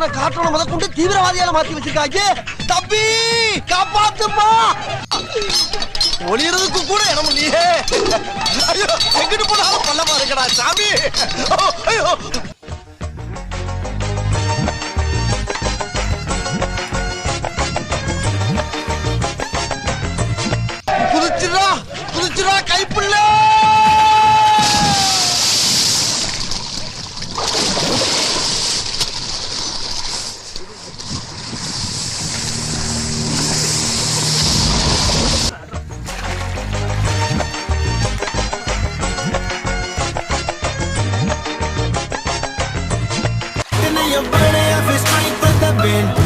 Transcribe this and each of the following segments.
தீவிரவாதியான காட்டோட முதற்கொண்டு தீவிரவாதியால மாத்தி வச்சிருக்காங்க. தம்பி காப்பாத்துமா, ஒளியறதுக்கு கூட இடம் இல்லையே. ஐயோ, எங்கிட்டு போனாலும் பள்ளமா இருக்கடா சாமி. ஐயோ, குதிச்சுடா குதிச்சுடா Kaipulla.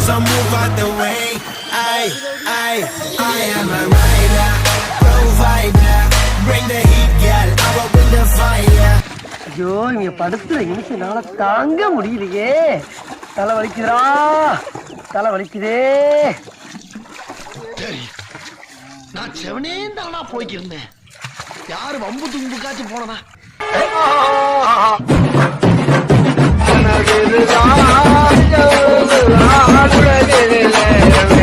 So move out the way. I am a rider, provider. Bring the heat, girl. I will bring the fire. ஐயோ, இங்க படுத்துற நிமிஷம்னால தாங்க முடியலையே. தலை வலிக்குதுடா, தலை வலிக்குதே. நான் செவனே தானா போய்க்கிருந்தேன். யாரு வம்பு தும்புக்காச்சு போனனா?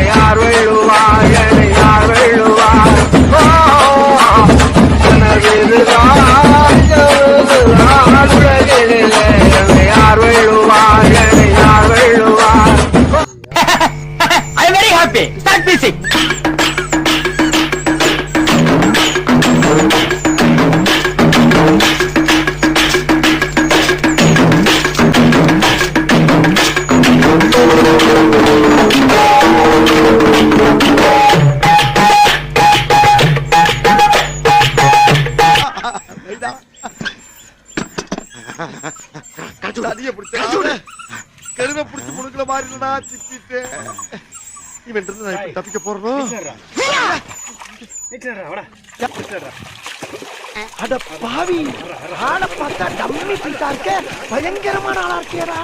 யார் வெள்ளுவார் யார் வெள்ளுவார் யார் வெள்ளுவார் யார் வெள்ளுவார். I am very happy. Start music. கருவை பிடிச்சு முழுக்கிற மாதிரி இல்லடா சிப்பிட்டு. இவன் இருந்து நான் தப்பிக்க போறோம். அட பாவி, ஆளை பார்த்தா டம்மி பீட்டா இருக்க, பயங்கரமான ஆளா இருக்கேடா.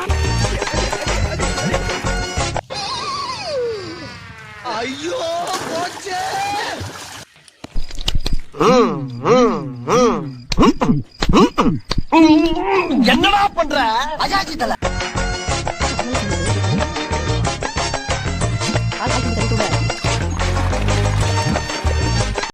ஐயோ போச்சே. என்னடா பண்ற அஜாஜி தல?